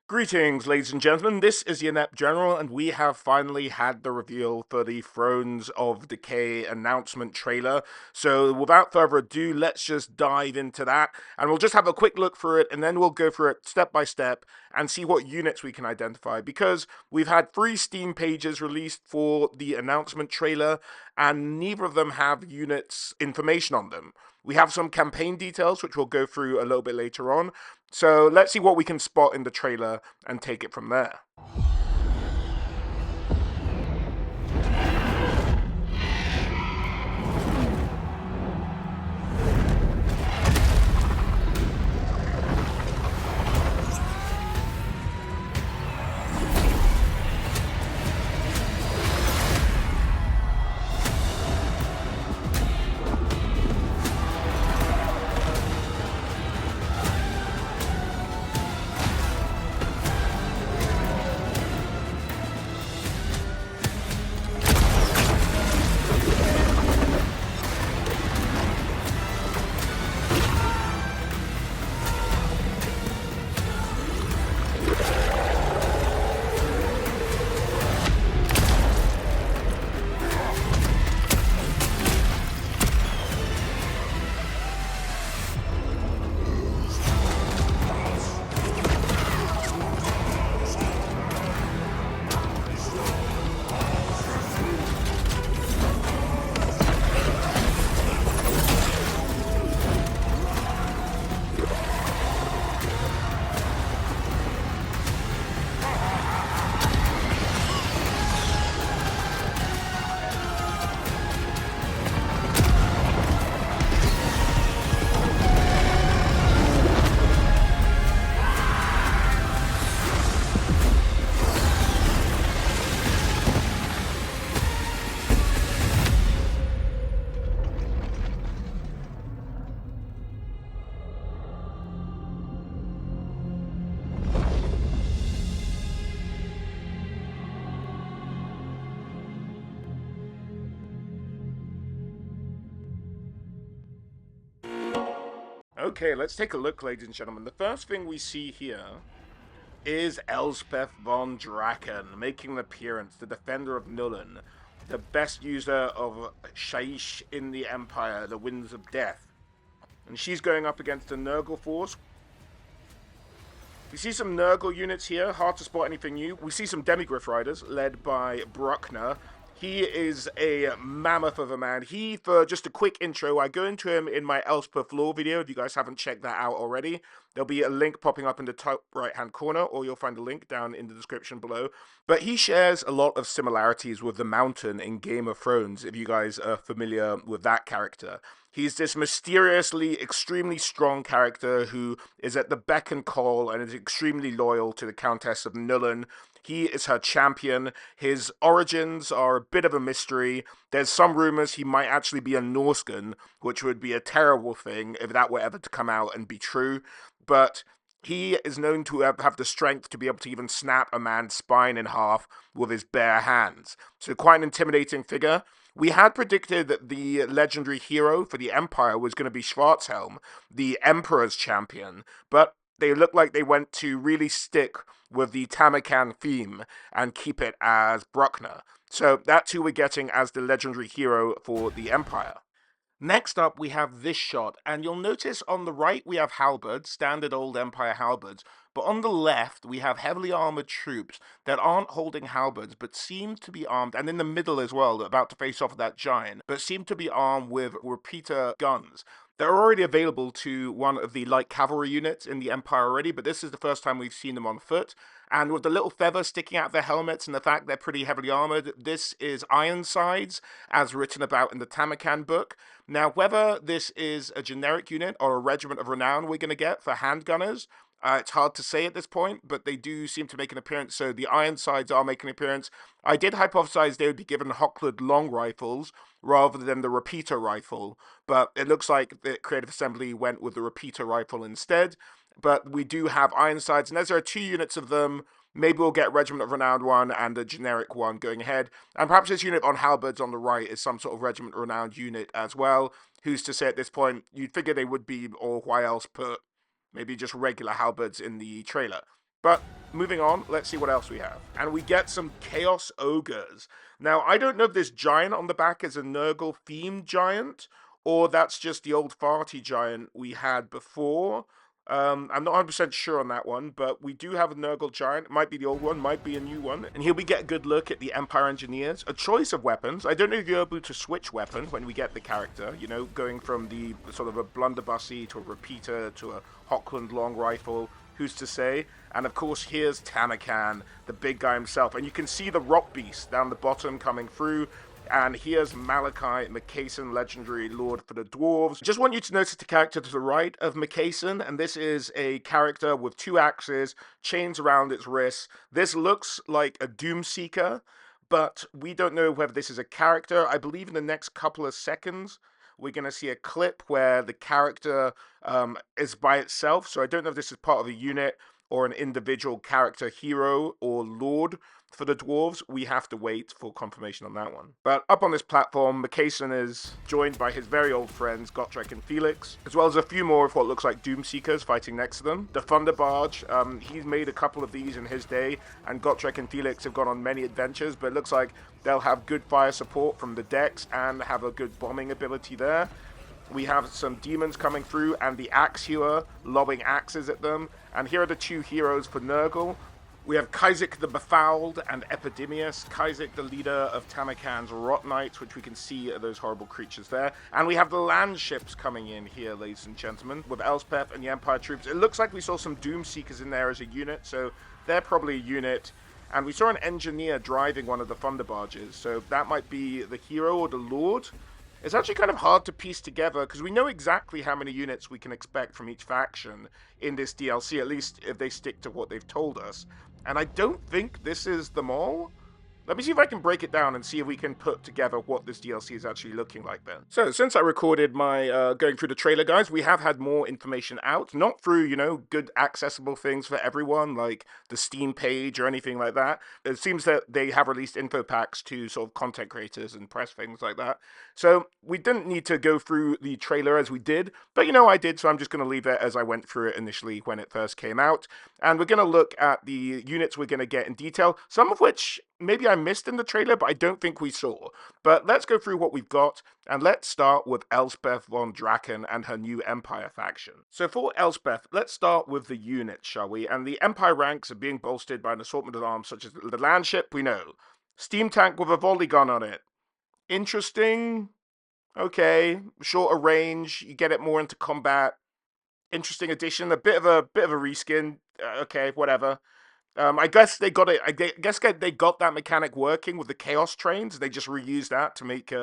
Greetings, ladies and gentlemen. This is the Inept General, and we have finally had the reveal for the Thrones of Decay announcement trailer. So, without further ado, let's just dive into that, and we'll just have a quick look through it, and then we'll go through it step by step and see what units we can identify. Because we've had 3 Steam pages released for the announcement trailer, and neither of them have units information on them. We have some campaign details, which we'll go through a little bit later on. So let's see what we can spot in the trailer and take it from there. Okay, let's take a look, ladies and gentlemen. The first thing we see here is Elspeth von Draken making an appearance, the defender of Nuln, the best user of Shaish in the Empire, the Winds of Death. And she's going up against the Nurgle force. We see some Nurgle units here, hard to spot anything new. We see some Demigryph riders led by Bruckner. He is a mammoth of a man. For just a quick intro, I go into him in my Elspeth lore video. If you guys haven't checked that out already, there'll be a link popping up in the top right-hand corner, or you'll find a link down in the description below. But he shares a lot of similarities with the Mountain in Game of Thrones, if you guys are familiar with that character. He's this mysteriously, extremely strong character who is at the beck and call and is extremely loyal to the Countess of Nuln. He is her champion. His origins are a bit of a mystery. There's some rumors he might actually be a Norscan, which would be a terrible thing if that were ever to come out and be true. But he is known to have the strength to be able to even snap a man's spine in half with his bare hands. So quite an intimidating figure. We had predicted that the legendary hero for the Empire was going to be Schwarzhelm, the Emperor's champion, but they look like they went to really stick with the Tamakan theme and keep it as Bruckner. So that's who we're getting as the legendary hero for the Empire. Next up, we have this shot, and you'll notice on the right we have halberds, standard old Empire halberds, but on the left we have heavily armored troops that aren't holding halberds, but seem to be armed, and in the middle as well, about to face off with that giant, but seem to be armed with repeater guns. They're already available to one of the light cavalry units in the Empire already, but this is the first time we've seen them on foot. And with the little feather sticking out of their helmets and the fact they're pretty heavily armored, this is Ironsides, as written about in the Tamakan book. Now, whether this is a generic unit or a regiment of renown we're going to get for handgunners, it's hard to say at this point, but they do seem to make an appearance, so the Ironsides are making an appearance. I did hypothesize they would be given Hocklard long rifles rather than the repeater rifle, but it looks like the Creative Assembly went with the repeater rifle instead. But we do have Ironsides, and as there are 2 units of them, maybe we'll get Regiment of Renowned one and a generic one going ahead. And perhaps this unit on Halberds on the right is some sort of Regiment of Renowned unit as well. Who's to say at this point? You'd figure they would be, or why else put maybe just regular halberds in the trailer. But moving on, let's see what else we have. And we get some Chaos Ogres. Now, I don't know if this giant on the back is a Nurgle themed giant, or that's just the old farty giant we had before. I'm not 100% sure on that one, but we do have a Nurgle giant. It might be the old one, might be a new one. And here we get a good look at the Empire Engineers. A choice of weapons. I don't know if you're able to switch weapon when we get the character, you know, going from the sort of a blunderbussy to a repeater to a Hochland long rifle. Who's to say? And of course, here's Tanakan, the big guy himself. And you can see the rock beast down the bottom coming through. And here's Malachi McCason, legendary lord for the dwarves. Just want you to notice the character to the right of McCason, and this is a character with 2 axes, chains around its wrists. This looks like a Doomseeker, but we don't know whether this is a character. I believe in the next couple of seconds, we're going to see a clip where the character is by itself. So I don't know if this is part of a unit or an individual character, hero or lord for the dwarves. We have to wait for confirmation on that one. But up on this platform, McCason is joined by his very old friends, Gotrek and Felix, as well as a few more of what looks like Doomseekers fighting next to them. The Thunder Barge, he's made a couple of these in his day, and Gotrek and Felix have gone on many adventures, but it looks like they'll have good fire support from the decks and have a good bombing ability there. We have some demons coming through and the axe hewer lobbing axes at them. And here are the 2 heroes for Nurgle. We have Kaizek the Befouled and Epidemius. Kaizek, the leader of Tanakan's Rot Knights, which we can see are those horrible creatures there. And we have the land ships coming in here, ladies and gentlemen, with Elspeth and the Empire troops. It looks like we saw some Doomseekers in there as a unit, so they're probably a unit. And we saw an engineer driving one of the Thunder Barges, so that might be the hero or the lord. It's actually kind of hard to piece together because we know exactly how many units we can expect from each faction in this DLC, at least if they stick to what they've told us. And I don't think this is them all. Let me see if I can break it down and see if we can put together what this DLC is actually looking like then. So, since I recorded my going through the trailer, guys, we have had more information out. Not through, you know, good accessible things for everyone, like the Steam page or anything like that. It seems that they have released info packs to sort of content creators and press things like that. So, we didn't need to go through the trailer as we did, but, you know, I did, so I'm just going to leave it as I went through it initially when it first came out. And we're going to look at the units we're going to get in detail, some of which maybe I missed in the trailer, but I don't think we saw. But let's go through what we've got, and let's start with Elspeth von Draken and her new Empire faction. So for Elspeth, let's start with the units, shall we? And the Empire ranks are being bolstered by an assortment of arms, such as the land ship, we know. Steam tank with a volley gun on it. Interesting. Okay. Shorter range, you get it more into combat. Interesting addition, a bit of a reskin. Okay, whatever. I guess they got it. I guess they got that mechanic working with the Chaos Trains. They just reused that to make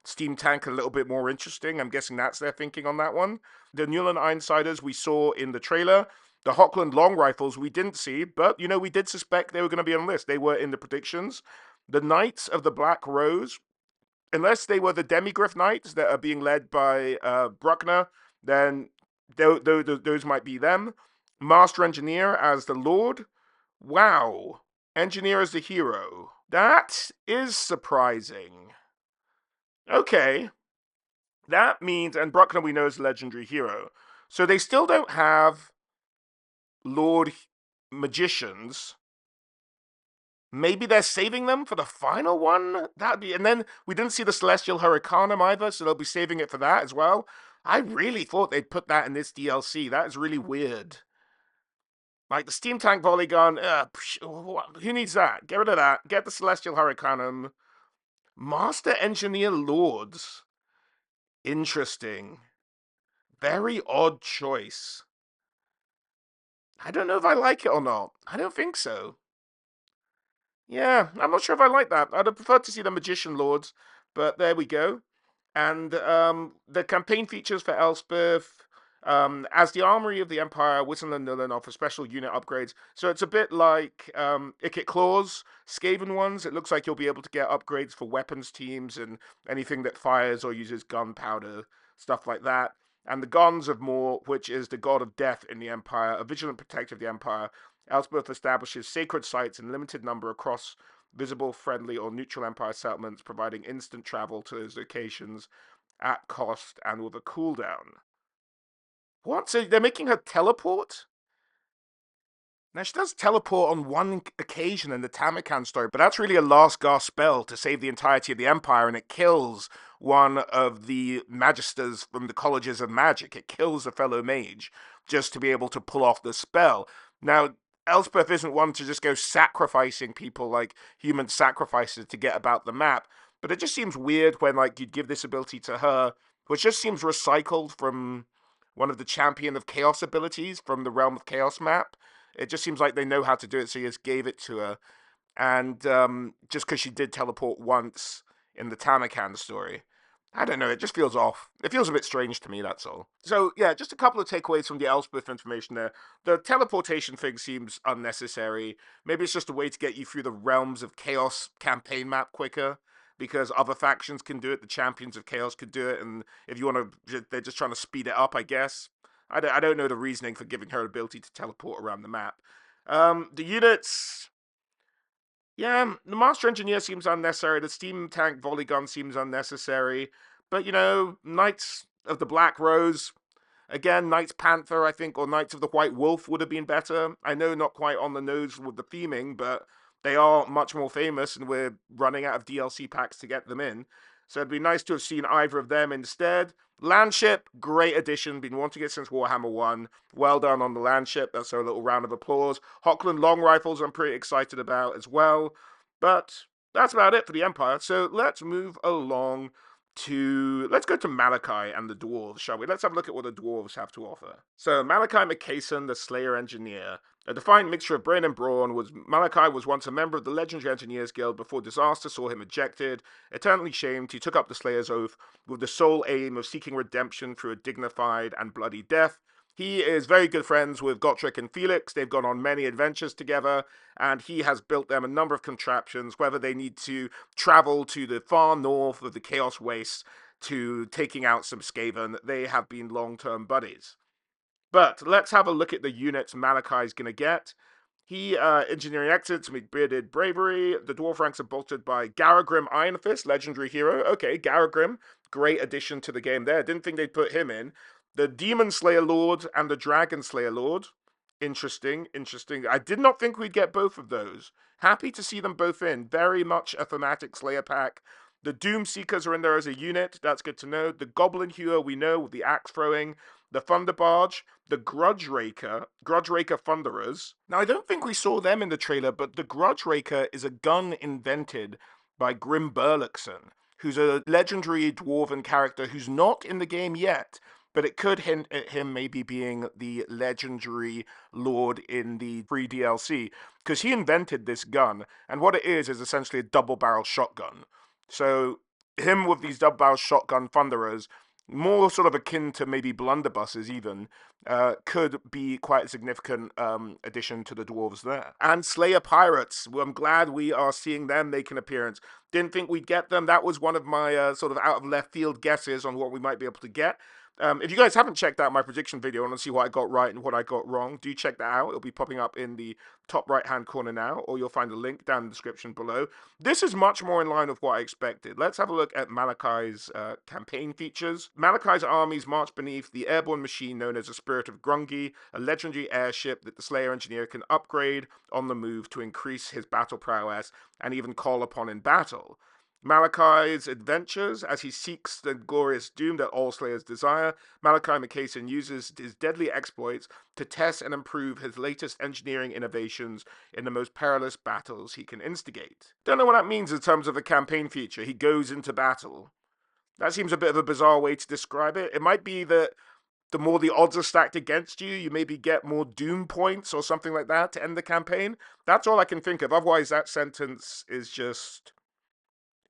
Steam Tank a little bit more interesting. I'm guessing that's their thinking on that one. The Newland Ironsiders we saw in the trailer. The Hochland Long Rifles we didn't see, but, you know, we did suspect they were going to be on the list. They were in the predictions. The Knights of the Black Rose, unless they were the Demigryph Knights that are being led by Bruckner, then those might be them. Master Engineer as the Lord. Wow. Engineer as the hero. That is surprising. Okay. That means, and Bruckner we know is a legendary hero. So they still don't have Lord Magicians. Maybe they're saving them for the final one? That'd be, and then we didn't see the Celestial Hurricanum either, so they'll be saving it for that as well. I really thought they'd put that in this DLC. That is really weird. Like the Steam Tank Volley Gun, who needs that? Get rid of that. Get the Celestial Hurricanum. Master Engineer Lords. Interesting. Very odd choice. I don't know if I like it or not. I don't think so. Yeah, I'm not sure if I like that. I'd have preferred to see the Magician Lords, but there we go. And the campaign features for Elspeth, as the Armory of the Empire, Whistler and Nullen offer special unit upgrades. So it's a bit like Ikit Claws, Skaven ones. It looks like you'll be able to get upgrades for weapons teams and anything that fires or uses gunpowder, stuff like that. And the Gons of Moor, which is the god of death in the Empire, a vigilant protector of the Empire. Elspeth establishes sacred sites in limited number across visible, friendly, or neutral Empire settlements, providing instant travel to those locations at cost and with a cooldown. What? So they're making her teleport? Now, she does teleport on one occasion in the Tamakan story, but that's really a last gasp spell to save the entirety of the Empire, and it kills one of the magisters from the colleges of magic. It kills a fellow mage just to be able to pull off the spell. Now, Elspeth isn't one to just go sacrificing people like human sacrifices to get about the map, but it just seems weird when like you'd give this ability to her, which just seems recycled from one of the Champion of Chaos abilities from the Realm of Chaos map. It just seems like they know how to do it, so you just gave it to her. And just because she did teleport once in the Tamakan story, I don't know, it just feels off. It feels a bit strange to me, that's all. So, yeah, just a couple of takeaways from the Elspeth information there. The teleportation thing seems unnecessary. Maybe it's just a way to get you through the Realms of Chaos campaign map quicker, because other factions can do it, the Champions of Chaos could do it, and if you want to, they're just trying to speed it up, I guess. I don't know the reasoning for giving her ability to teleport around the map. The units, yeah, the Master Engineer seems unnecessary. The Steam Tank Volley Gun seems unnecessary. But, Knights of the Black Rose, again, Knights Panther, I think, or Knights of the White Wolf would have been better. I know not quite on the nose with the theming, but they are much more famous, and we're running out of DLC packs to get them in. So it'd be nice to have seen either of them instead. Landship, great addition. Been wanting it since Warhammer 1. Well done on the Landship. That's a little round of applause. Hochland Long Rifles, I'm pretty excited about as well. But that's about it for the Empire. So let's move along let's go to Malachi and the dwarves, shall we? Let's have a look at what the dwarves have to offer. So Malachi McCason, the Slayer Engineer, a defiant mixture of brain and brawn, Malachi was once a member of the Legendary Engineers Guild before disaster saw him ejected. Eternally shamed, he took up the Slayer's oath with the sole aim of seeking redemption through a dignified and bloody death. He is very good friends with Gotrek and Felix. They've gone on many adventures together, and he has built them a number of contraptions, whether they need to travel to the far north of the Chaos Wastes to taking out some Skaven. They have been long-term buddies. But let's have a look at the units Malachi's going to get. He, Engineering Excellence, Bearded Bravery. The Dwarf ranks are bolstered by Garagrim Ironfist, legendary hero. Okay, Garagrim, great addition to the game there. Didn't think they'd put him in. The Demon Slayer Lord and the Dragon Slayer Lord. Interesting, interesting. I did not think we'd get both of those. Happy to see them both in. Very much a thematic Slayer pack. The Doom Seekers are in there as a unit. That's good to know. The Goblin Hewer, we know, with the axe throwing. The Thunder Barge. The Grudge Raker Thunderers. Now, I don't think we saw them in the trailer, but the Grudge Raker is a gun invented by Grim Burluxon, who's a legendary dwarven character who's not in the game yet, but it could hint at him maybe being the legendary lord in the free DLC, because he invented this gun, and what it is essentially a double-barrel shotgun. So, him with these double-barrel shotgun thunderers, more sort of akin to maybe blunderbusses even, could be quite a significant addition to the dwarves there. And Slayer Pirates, well, I'm glad we are seeing them make an appearance. Didn't think we'd get them. That was one of my sort of out of left field guesses on what we might be able to get. If you guys haven't checked out my prediction video and see what I got right and what I got wrong, do check that out. It'll be popping up in the top right-hand corner now, or you'll find a link down in the description below. This is much more in line with what I expected. Let's have a look at Malachi's campaign features. Malachi's armies march beneath the airborne machine known as the Spirit of Grungy, a legendary airship that the Slayer Engineer can upgrade on the move to increase his battle prowess and even call upon in battle. Malachi's adventures as he seeks the glorious doom that all Slayers desire. Malachi McCason uses his deadly exploits to test and improve his latest engineering innovations in the most perilous battles he can instigate. Don't know what that means in terms of a campaign feature. He goes into battle. That seems a bit of a bizarre way to describe it. It might be that the more the odds are stacked against you, you maybe get more doom points or something like that to end the campaign. That's all I can think of. Otherwise, that sentence is just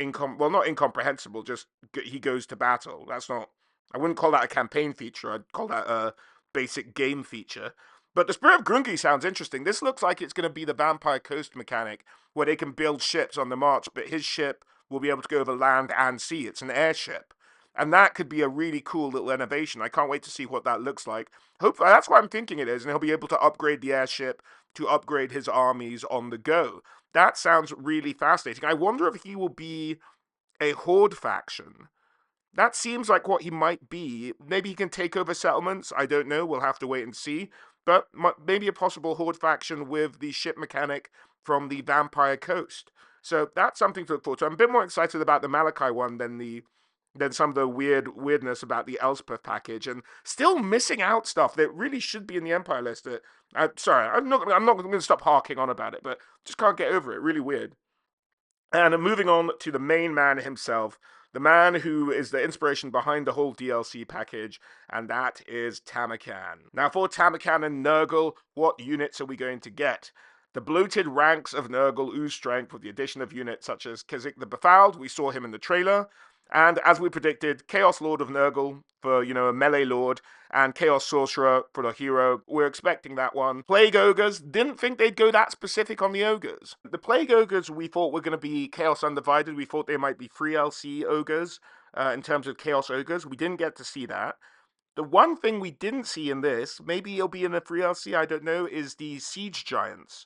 not incomprehensible, just he goes to battle. That's not, I wouldn't call that a campaign feature, I'd call that a basic game feature. But the Spirit of Grungy sounds interesting. This looks like it's going to be the Vampire Coast mechanic, where they can build ships on the march, but his ship will be able to go over land and sea. It's an airship. And that could be a really cool little innovation. I can't wait to see what that looks like. Hopefully, that's what I'm thinking it is, and he'll be able to upgrade the airship to upgrade his armies on the go. That sounds really fascinating. I wonder if he will be a Horde faction. That seems like what he might be. Maybe he can take over settlements. I don't know. We'll have to wait and see. but maybe a possible Horde faction with the ship mechanic from the Vampire Coast. So that's something to look forward to. I'm a bit more excited about the Malachi one than some of the weirdness about the Elspeth package, and still missing out stuff that really should be in the Empire list. Sorry, I'm not going to stop harking on about it, but just can't get over it. Really weird. And moving on to the main man himself, the man who is the inspiration behind the whole DLC package, and that is Tamakan. Now, for Tamakan and Nurgle, what units are we going to get? The bloated ranks of Nurgle ooze strength with the addition of units such as Kizik the Befouled, we saw him in the trailer, and as we predicted, Chaos Lord of Nurgle for, a melee lord, and Chaos Sorcerer for the hero. We're expecting that one. Plague Ogres, didn't think they'd go that specific on the Ogres. The Plague Ogres we thought were going to be Chaos Undivided. We thought they might be free LC Ogres in terms of Chaos Ogres. We didn't get to see that. The one thing we didn't see in this, maybe it'll be in a free LC, I don't know, is the Siege Giants.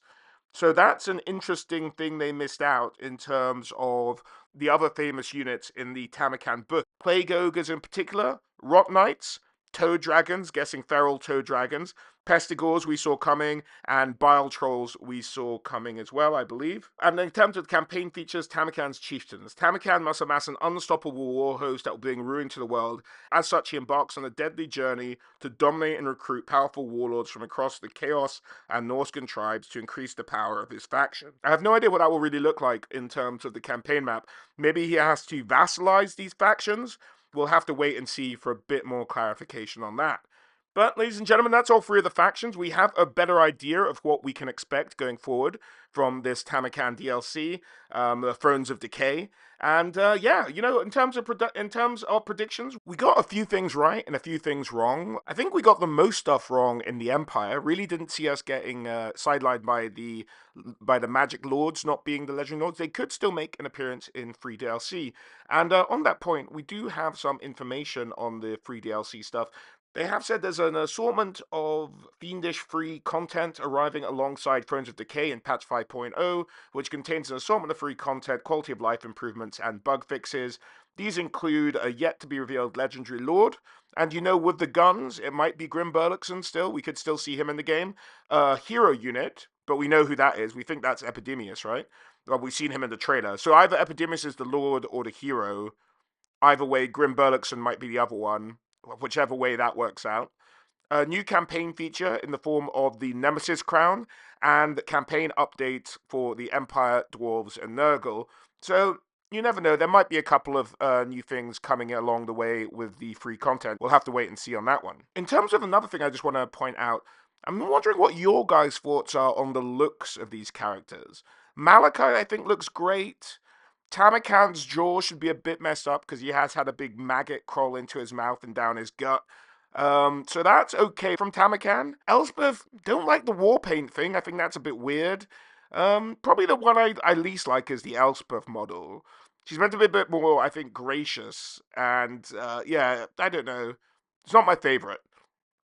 So that's an interesting thing they missed out in terms of the other famous units in the Tamakan book. Plague Ogres in particular, Rot Knights, Toad Dragons, guessing feral Toad Dragons, Pestigores we saw coming, and Bile Trolls we saw coming as well, I believe. And in terms of campaign features, Tamakan's Chieftains. Tamakan must amass an unstoppable war host that will bring ruin to the world. As such, he embarks on a deadly journey to dominate and recruit powerful warlords from across the Chaos and Norscan tribes to increase the power of his faction. I have no idea what that will really look like in terms of the campaign map. Maybe he has to vassalize these factions. We'll have to wait and see for a bit more clarification on that. But, ladies and gentlemen, that's all three of the factions. We have a better idea of what we can expect going forward from this Tamakan DLC, the Thrones of Decay. And yeah, in terms of predictions, we got a few things right and a few things wrong. I think we got the most stuff wrong in the Empire. Really didn't see us getting sidelined by the Magic Lords not being the Legendary Lords. They could still make an appearance in free DLC. And on that point, we do have some information on the free DLC stuff. They have said there's an assortment of fiendish free content arriving alongside Thrones of Decay in patch 5.0, which contains an assortment of free content, quality of life improvements, and bug fixes. These include a yet-to-be-revealed Legendary Lord, and with the guns, it might be Grim Burluxon still. We could still see him in the game. A hero unit, but we know who that is. We think that's Epidemius, right? Well, we've seen him in the trailer. So either Epidemius is the Lord or the hero. Either way, Grim Burluxon might be the other one, whichever way that works out. A new campaign feature in the form of the Nemesis Crown, and campaign updates for the Empire, Dwarves, and Nurgle. So, you never know, there might be a couple of new things coming along the way with the free content. We'll have to wait and see on that one. In terms of another thing I just want to point out, I'm wondering what your guys' thoughts are on the looks of these characters. Malachi, I think, looks great. Tamakan's jaw should be a bit messed up because he has had a big maggot crawl into his mouth and down his gut. So that's okay from Tamakan. Elspeth, don't like the war paint thing. I think that's a bit weird. Probably the one I least like is the Elspeth model. She's meant to be a bit more, I think, gracious. And, yeah, I don't know. It's not my favorite.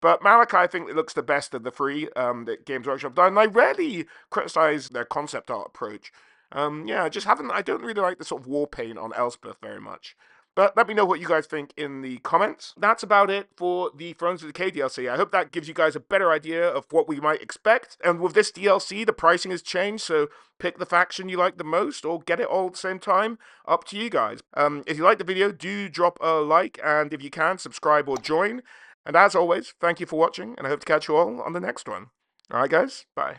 But Malachi, I think, it looks the best of the three that Games Workshop done. And I rarely criticize their concept art approach. Yeah, I don't really like the sort of war paint on Elspeth very much. But let me know what you guys think in the comments. That's about it for the Thrones of Decay DLC. I hope that gives you guys a better idea of what we might expect. And with this DLC, the pricing has changed, so pick the faction you like the most or get it all at the same time. Up to you guys. If you like the video, do drop a like, and if you can, subscribe or join. And as always, thank you for watching, and I hope to catch you all on the next one. Alright guys, bye.